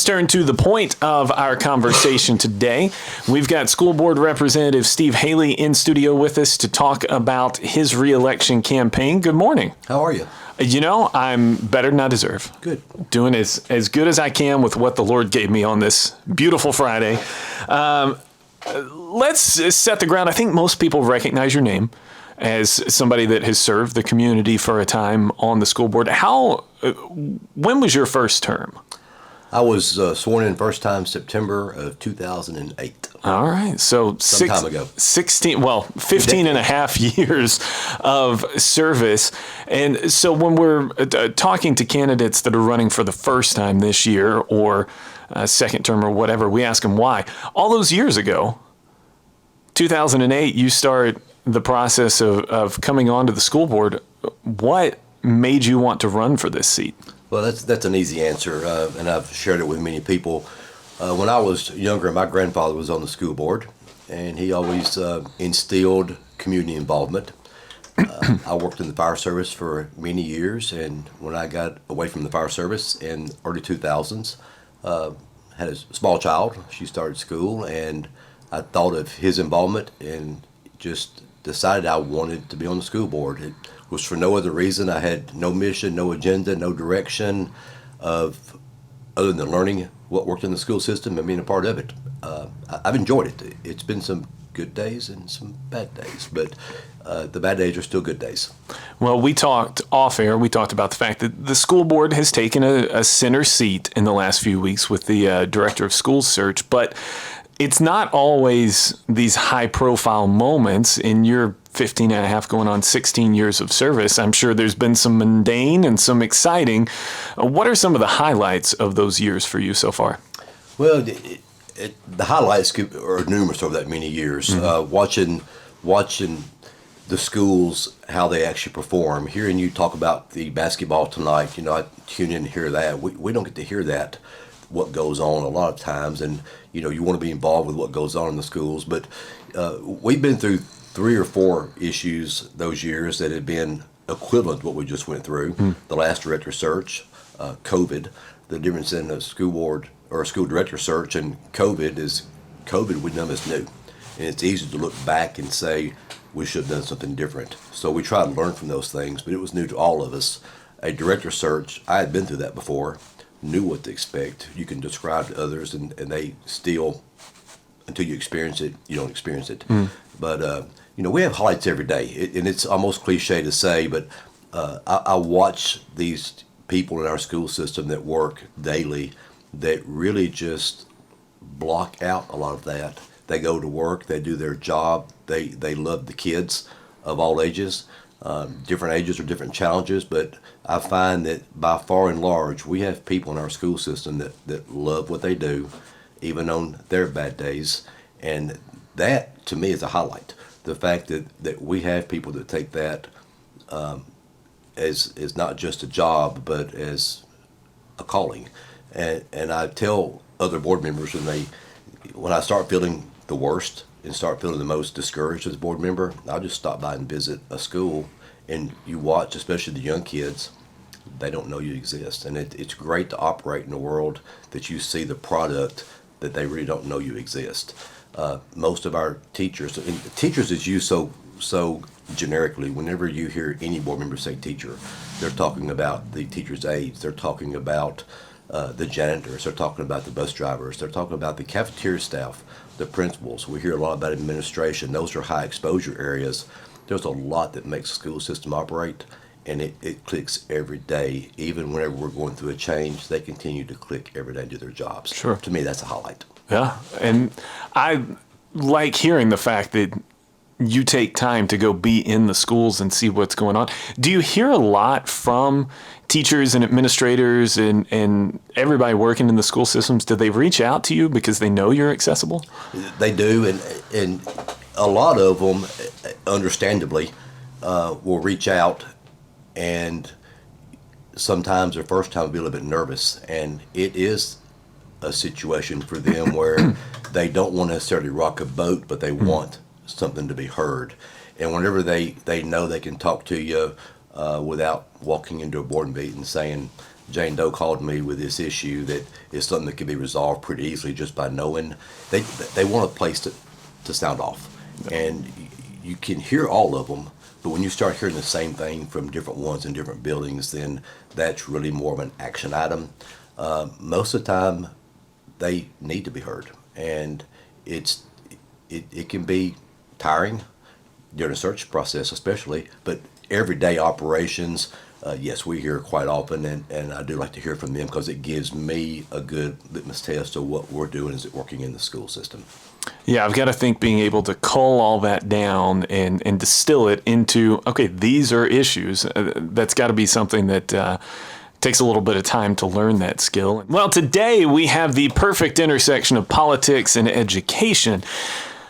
turn to the point of our conversation today. We've got School Board Representative Steve Haley in studio with us to talk about his re-election campaign. Good morning. How are you? You know, I'm better than I deserve. Good. Doing as good as I can with what the Lord gave me on this beautiful Friday. Let's set the ground. I think most people recognize your name as somebody that has served the community for a time on the school board. When was your first term? I was sworn in first time September of 2008. All right. So Some time ago. 15 and a half years of service. And so when we're talking to candidates that are running for the first time this year or second term or whatever, we ask them why. All those years ago, 2008, you start the process of coming onto the school board. What made you want to run for this seat? Well, that's an easy answer, and I've shared it with many people. When I was younger, my grandfather was on the school board, and he always instilled community involvement. I worked in the fire service for many years, and when I got away from the fire service in early 2000s, had a small child. She started school, and I thought of his involvement and just decided I wanted to be on the school board. It was for no other reason. I had no mission, no agenda, no direction other than learning what worked in the school system and being a part of it. I've enjoyed it. It's been some good days and some bad days, but the bad days are still good days. Well, we talked off air. We talked about the fact that the school board has taken a center seat in the last few weeks with the director of schools search, but it's not always these high-profile moments. In your 15 and a half going on 16 years of service, I'm sure there's been some mundane and some exciting. What are some of the highlights of those years for you so far? Well, the highlights are numerous over that many years. Watching the schools, how they actually perform. Hearing you talk about the basketball tonight, I tune in to hear that. We don't get to hear that, what goes on a lot of times, and you want to be involved with what goes on in the schools. But we've been through 3 or 4 issues those years that have been equivalent to what we just went through. The last director search, COVID. The difference in a school board or a school director search and COVID is COVID we none of us knew, and it's easy to look back and say we should have done something different. So we try to learn from those things, but it was new to all of us. A director search, I had been through that before, knew what to expect. You can describe to others, and they still, until you experience it, you don't experience it. But we have highlights every day, and it's almost cliche to say, but I watch these people in our school system that work daily that really just block out a lot of that. They go to work, they do their job, they love the kids of all ages. Different ages or different challenges, but I find that by far and large, we have people in our school system that love what they do, even on their bad days. And that, to me, is a highlight. The fact that we have people that take that as not just a job, but as a calling. And I tell other board members when I start feeling the worst and start feeling the most discouraged as a board member, I'll just stop by and visit a school, and you watch, especially the young kids, they don't know you exist. And it's great to operate in a world that you see the product that they really don't know you exist. Most of our teachers, and teachers is used so generically. Whenever you hear any board member say teacher, they're talking about the teacher's aides, they're talking about the janitors, they're talking about the bus drivers, they're talking about the cafeteria staff, the principals. We hear a lot about administration. Those are high exposure areas. There's a lot that makes the school system operate, and it clicks every day. Even whenever we're going through a change, they continue to click every day and do their jobs. Sure. To me, that's a highlight. Yeah, and I like hearing the fact that you take time to go be in the schools and see what's going on. Do you hear a lot from teachers and administrators and everybody working in the school systems? Do they reach out to you because they know you're accessible? They do, and a lot of them, understandably, will reach out, and sometimes their first time will be a little bit nervous, and it is a situation for them where they don't want to necessarily rock a boat, but they want something to be heard. And whenever they know they can talk to you without walking into a board meeting saying, Jane Doe called me with this issue that is something that can be resolved pretty easily just by knowing. They want a place to sound off. And you can hear all of them, but when you start hearing the same thing from different ones in different buildings, then that's really more of an action item. Most of the time, they need to be heard, and it can be tiring during a search process, especially. But everyday operations, yes, we hear quite often, and I do like to hear from them because it gives me a good litmus test of what we're doing. Is it working in the school system? Yeah, I've got to think being able to cull all that down and distill it into, okay, these are issues. That's got to be something that takes a little bit of time to learn that skill. Well, today we have the perfect intersection of politics and education.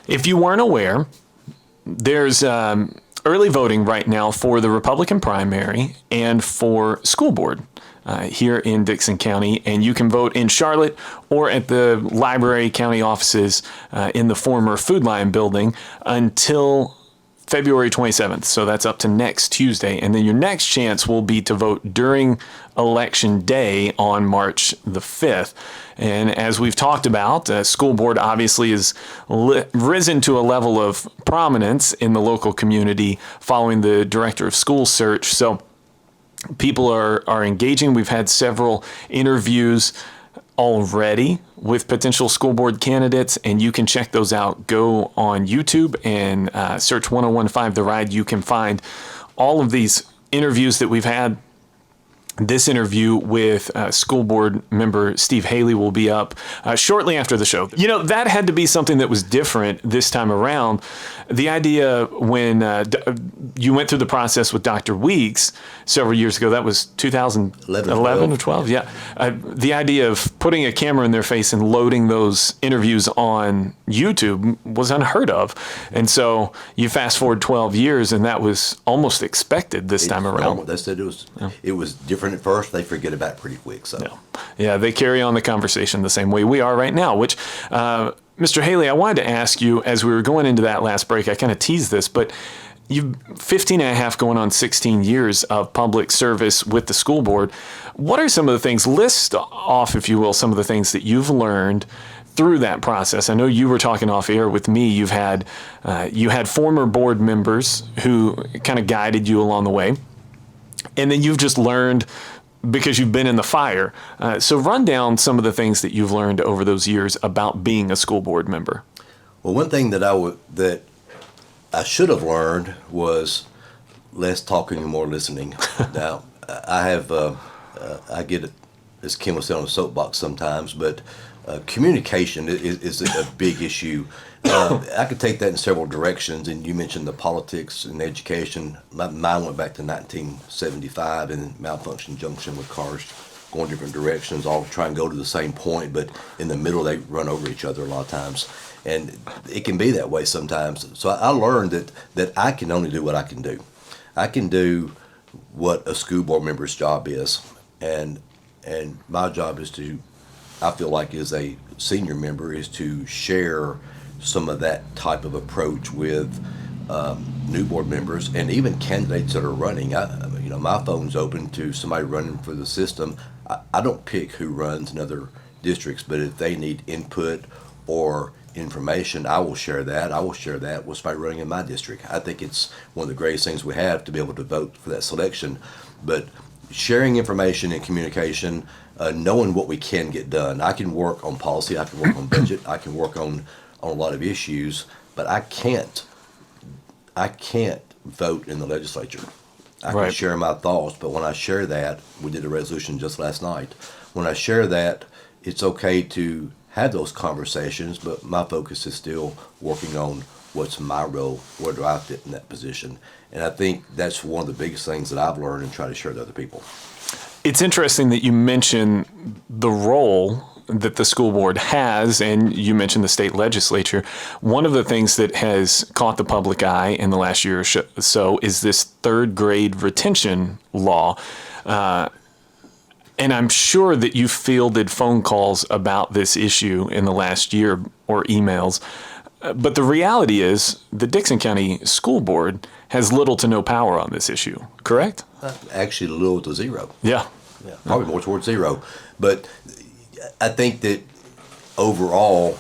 If you weren't aware, there's early voting right now for the Republican primary and for school board here in Dickson County, and you can vote in Charlotte or at the library county offices in the former Food Lion building until February 27th. So that's up to next Tuesday. And then your next chance will be to vote during Election Day on March the 5th. And as we've talked about, school board obviously has risen to a level of prominence in the local community following the director of schools search. So people are engaging. We've had several interviews already with potential school board candidates, and you can check those out. Go on YouTube and search 1015 The Ride. You can find all of these interviews that we've had. This interview with school board member Steve Haley will be up shortly after the show. You know, that had to be something that was different this time around. The idea when you went through the process with Dr. Weeks several years ago, that was 2011 or 12, yeah. The idea of putting a camera in their face and loading those interviews on YouTube was unheard of. And so you fast forward 12 years, and that was almost expected this time around. They said it was different at first. They forget about it pretty quick. So yeah, they carry on the conversation the same way we are right now, which Mr. Haley, I wanted to ask you, as we were going into that last break, I kind of teased this, but you've 15 and a half going on 16 years of public service with the school board. What are some of the things, list off, if you will, some of the things that you've learned through that process? I know you were talking off air with me. You had former board members who kind of guided you along the way. And then you've just learned because you've been in the fire. So run down some of the things that you've learned over those years about being a school board member. Well, one thing that I should have learned was less talking and more listening. Now, I get it, as Kim was saying, on the soapbox sometimes, but communication is a big issue. I could take that in several directions, and you mentioned the politics and education. Mine went back to 1975 and Malfunction Junction with cars going different directions, all try and go to the same point, but in the middle they run over each other a lot of times. And it can be that way sometimes. So I learned that I can only do what I can do. I can do what a school board member's job is, and my job is to, I feel like as a senior member, is to share some of that type of approach with new board members and even candidates that are running. My phone's open to somebody running for the system. I don't pick who runs in other districts, but if they need input or information, I will share that. I will share that with somebody running in my district. I think it's one of the greatest things we have to be able to vote for that selection. But sharing information and communication, knowing what we can get done. I can work on policy, I can work on budget, I can work on a lot of issues, but I can't vote in the legislature. I can share my thoughts, but when I share that, we did a resolution just last night. When I share that, it's okay to have those conversations, but my focus is still working on what's my role, where do I fit in that position. And I think that's one of the biggest things that I've learned and try to share with other people. It's interesting that you mention the role that the school board has, and you mentioned the state legislature. One of the things that has caught the public eye in the last year or so is this third grade retention law. And I'm sure that you fielded phone calls about this issue in the last year or emails. But the reality is the Dickson County School Board has little to no power on this issue, correct? Actually, little to zero. Yeah. Yeah, probably more towards zero. But I think that overall,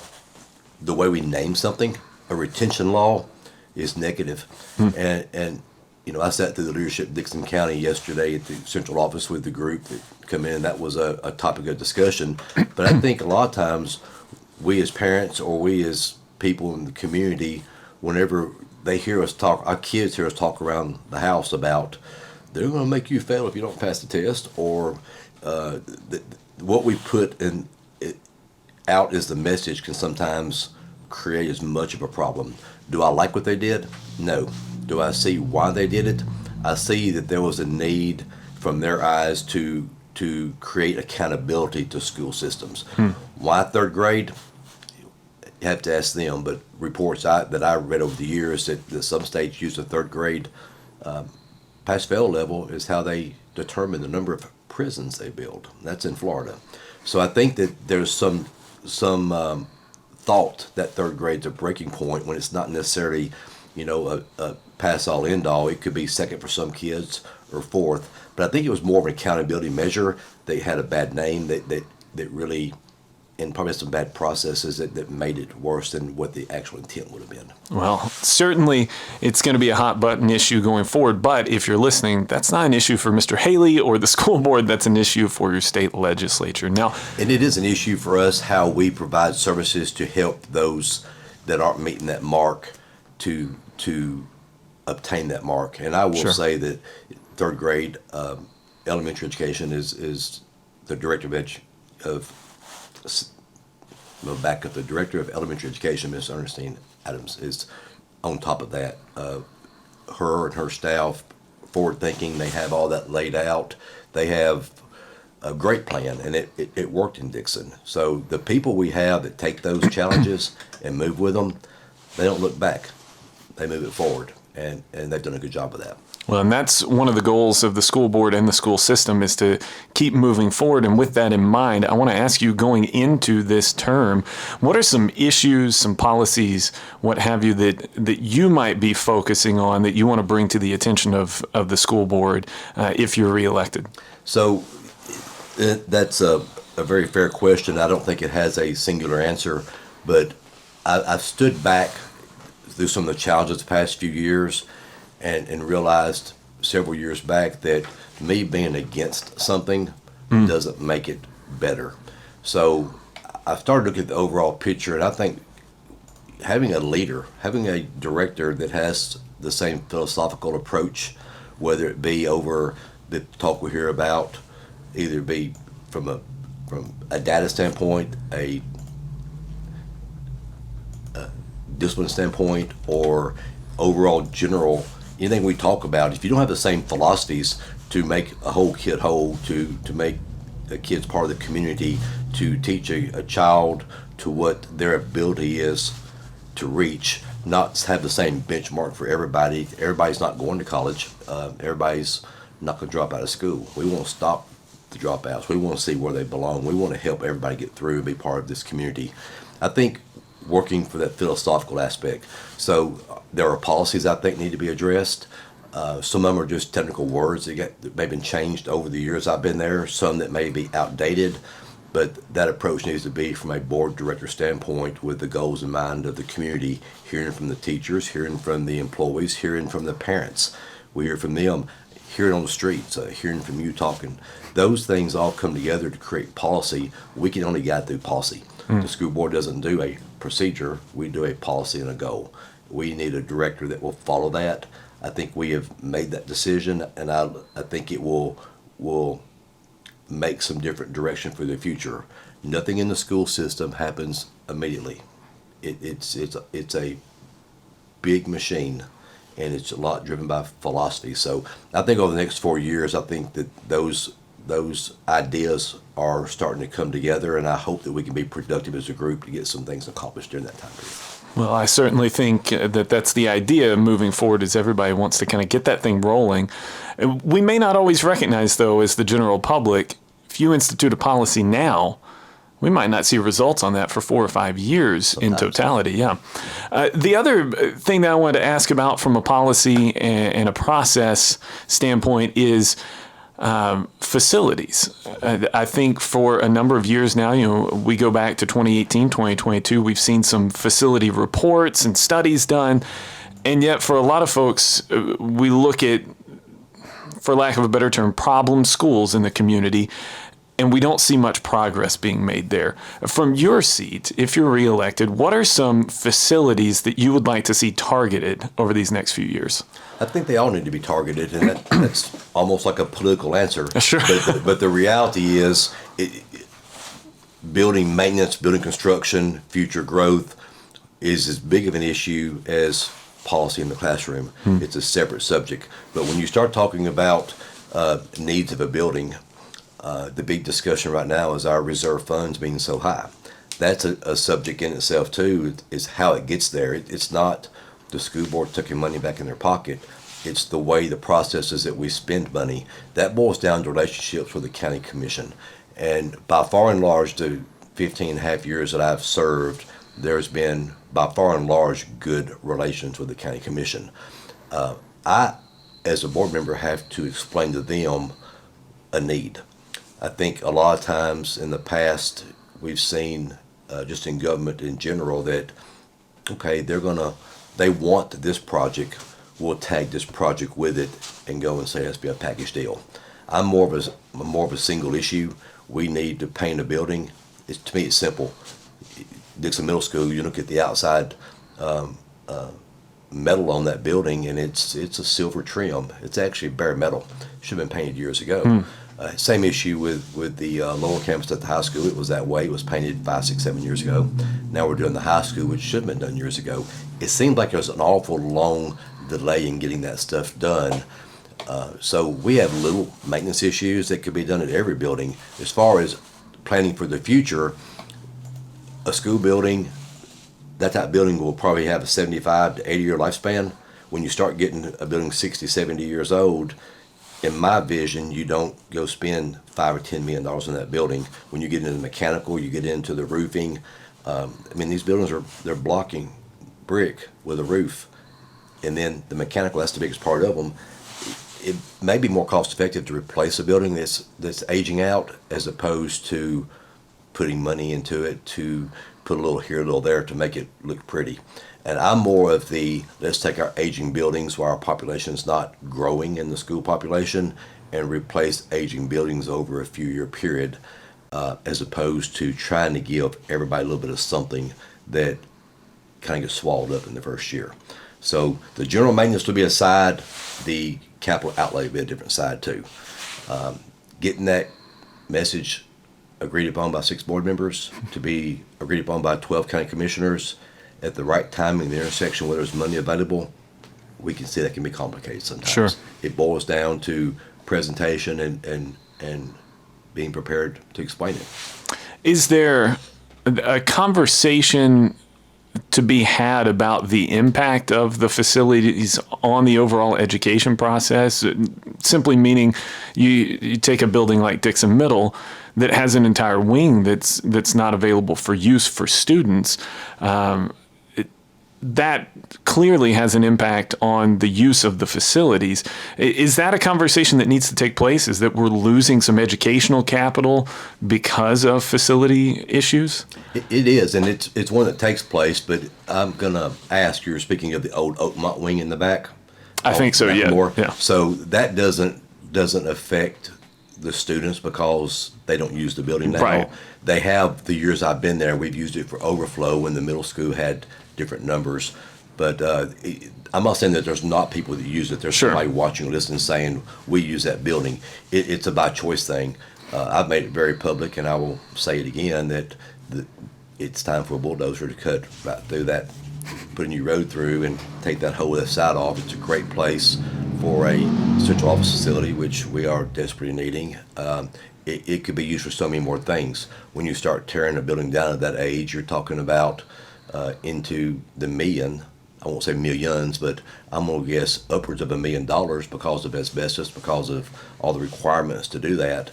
the way we name something, a retention law, is negative. And I sat through the leadership in Dixon County yesterday at the central office with the group that come in. That was a topic of discussion. But I think a lot of times we as parents or we as people in the community, whenever they hear us talk, our kids hear us talk around the house about they're going to make you fail if you don't pass the test, or what we put in out as the message can sometimes create as much of a problem. Do I like what they did? No. Do I see why they did it? I see that there was a need from their eyes to create accountability to school systems. Why third grade? You have to ask them, but reports that I read over the years that some states use the third grade pass-fail level is how they determine the number of prisons they build. That's in Florida. So I think that there's some thought that third grade's a breaking point when it's not necessarily, a pass-all, end-all. It could be second for some kids or fourth. But I think it was more of an accountability measure. They had a bad name that really, and probably some bad processes that made it worse than what the actual intent would have been. Well, certainly it's going to be a hot button issue going forward, but if you're listening, that's not an issue for Mr. Haley or the school board. That's an issue for your state legislature. Now, and it is an issue for us how we provide services to help those that aren't meeting that mark to obtain that mark. And I will say that third grade elementary education is the director the director of elementary education, Ms. Ernestine Adams, is on top of that. Her and her staff, forward thinking, they have all that laid out. They have a great plan, and it worked in Dixon. So the people we have that take those challenges and move with them, they don't look back. They move it forward, and they've done a good job of that. Well, and that's one of the goals of the school board and the school system is to keep moving forward. And with that in mind, I want to ask you, going into this term, what are some issues, some policies, what have you, that you might be focusing on that you want to bring to the attention of the school board if you're reelected? So that's a very fair question. I don't think it has a singular answer, but I've stood back through some of the challenges the past few years and realized several years back that me being against something doesn't make it better. So I started looking at the overall picture, and I think having a leader, having a director that has the same philosophical approach, whether it be over the talk we hear about, either be from a data standpoint, a discipline standpoint, or overall general, anything we talk about, if you don't have the same philosophies to make a whole kid whole, to make the kids part of the community, to teach a child to what their ability is to reach, not have the same benchmark for everybody. Everybody's not going to college. Everybody's not going to drop out of school. We want to stop the dropouts. We want to see where they belong. We want to help everybody get through and be part of this community. I think working for that philosophical aspect. So there are policies I think need to be addressed. Some of them are just technical words that may have been changed over the years I've been there. Some that may be outdated, but that approach needs to be from a board director standpoint with the goals in mind of the community, hearing from the teachers, hearing from the employees, hearing from the parents. We hear from them, hearing on the streets, hearing from you talking. Those things all come together to create policy. We can only guide through policy. The school board doesn't do a procedure, we do a policy and a goal. We need a director that will follow that. I think we have made that decision, and I think it will make some different direction for the future. Nothing in the school system happens immediately. It's a big machine, and it's a lot driven by philosophy. So I think over the next 4 years, I think that those ideas are starting to come together, and I hope that we can be productive as a group to get some things accomplished during that time period. Well, I certainly think that that's the idea moving forward, is everybody wants to kind of get that thing rolling. We may not always recognize, though, as the general public, if you institute a policy now, we might not see results on that for 4 or 5 years in totality. Yeah. The other thing that I wanted to ask about from a policy and a process standpoint is facilities. I think for a number of years now, we go back to 2018, 2022, we've seen some facility reports and studies done. And yet for a lot of folks, we look at, for lack of a better term, problem schools in the community, and we don't see much progress being made there. From your seat, if you're reelected, what are some facilities that you would like to see targeted over these next few years? I think they all need to be targeted, and that's almost like a political answer. Sure. But the reality is, building maintenance, building construction, future growth is as big of an issue as policy in the classroom. It's a separate subject. But when you start talking about needs of a building, the big discussion right now is our reserve funds being so high. That's a subject in itself too, is how it gets there. It's not the school board taking money back in their pocket. It's the way, the processes that we spend money. That boils down to relationships with the county commission. And by far and large, the 15 and a half years that I've served, there's been by far and large good relations with the county commission. I, as a board member, have to explain to them a need. I think a lot of times in the past, we've seen just in government in general that, okay, they want this project, we'll tag this project with it and go and say it has to be a package deal. I'm more of a single issue. We need to paint a building. To me, it's simple. Dixon Middle School, you look at the outside metal on that building, and it's a silver trim. It's actually bare metal. Should have been painted years ago. Same issue with the lower campus at the high school. It was that way. It was painted 5, 6, 7 years ago. Now we're doing the high school, which should have been done years ago. It seemed like there was an awful long delay in getting that stuff done. So we have little maintenance issues that could be done at every building. As far as planning for the future, a school building, that type of building will probably have a 75 to 80 year lifespan. When you start getting a building 60, 70 years old, in my vision, you don't go spend $5 or $10 million in that building. When you get into the mechanical, you get into the roofing. These buildings they're blocking brick with a roof, and then the mechanical, that's the biggest part of them. It may be more cost effective to replace a building that's aging out as opposed to putting money into it to put a little here, a little there to make it look pretty. And I'm more of let's take our aging buildings where our population is not growing in the school population and replace aging buildings over a few year period, as opposed to trying to give everybody a little bit of something that kind of gets swallowed up in the first year. So the general maintenance will be a side, the capital outlay will be a different side too. Getting that message agreed upon by 6 board members to be agreed upon by 12 county commissioners at the right time in the intersection where there's money available, we can see that can be complicated sometimes. Sure. It boils down to presentation and being prepared to explain it. Is there a conversation to be had about the impact of the facilities on the overall education process? Simply meaning you take a building like Dixon Middle that has an entire wing that's not available for use for students. That clearly has an impact on the use of the facilities. Is that a conversation that needs to take place? Is that we're losing some educational capital because of facility issues? It is, and it's one that takes place, but I'm going to ask, you're speaking of the old Oakmont wing in the back? I think so, yeah. Yeah. So that doesn't affect the students because they don't use the building now. Right. They have, the years I've been there, we've used it for overflow when the middle school had different numbers. But I'm not saying that there's not people that use it. There's Sure. somebody watching or listening saying, we use that building. It's a by choice thing. I've made it very public, and I will say it again, that it's time for a bulldozer to cut right through that, put a new road through and take that whole left side off. It's a great place for a central office facility, which we are desperately needing. It could be used for so many more things. When you start tearing a building down at that age, you're talking about into the million. I won't say millions, but I'm going to guess upwards of $1 million because of asbestos, because of all the requirements to do that.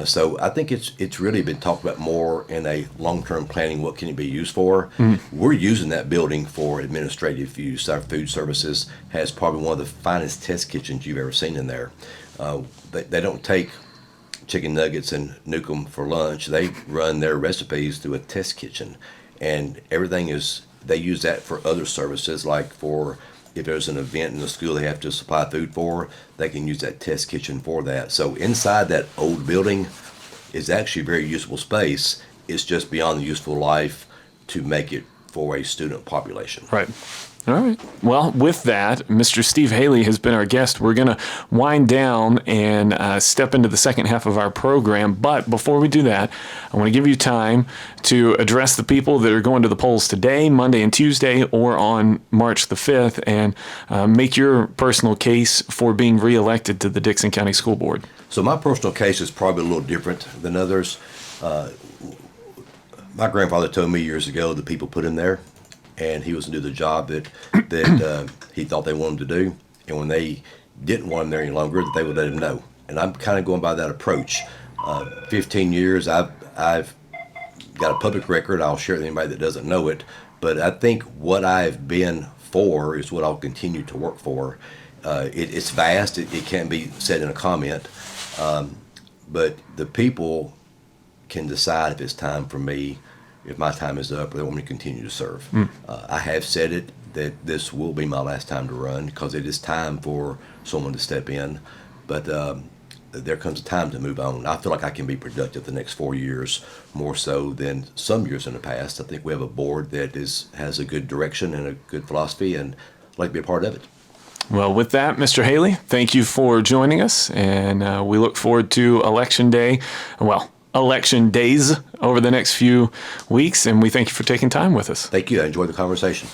So I think it's really been talked about more in a long-term planning. What can it be used for? We're using that building for administrative use. Our food services has probably one of the finest test kitchens you've ever seen in there. They don't take chicken nuggets and nuke them for lunch. They run their recipes through a test kitchen, and everything is, they use that for other services, like for if there's an event in the school they have to supply food for, they can use that test kitchen for that. So inside that old building is actually a very useful space. It's just beyond the useful life to make it for a student population. Right. All right. Well, with that, Mr. Steve Haley has been our guest. We're going to wind down and step into the second half of our program. But before we do that, I want to give you time to address the people that are going to the polls today, Monday and Tuesday, or on March the 5th, and make your personal case for being reelected to the Dickson County School Board. So my personal case is probably a little different than others. My grandfather told me years ago that people put him there, and he was to do the job that he thought they wanted to do. And when they didn't want him there any longer, that they would let him know. And I'm kind of going by that approach. 15 years, I've got a public record. I'll share it with anybody that doesn't know it. But I think what I've been for is what I'll continue to work for. It's vast. It can't be said in a comment. But the people can decide if it's time for me, if my time is up, or they want me to continue to serve. I have said it that this will be my last time to run, because it is time for someone to step in. But there comes a time to move on. I feel like I can be productive the next 4 years, more so than some years in the past. I think we have a board that has a good direction and a good philosophy, and I'd like to be a part of it. Well, with that, Mr. Haley, thank you for joining us, and we look forward to Election Day. Well, election days over the next few weeks, and we thank you for taking time with us. Thank you. I enjoyed the conversation.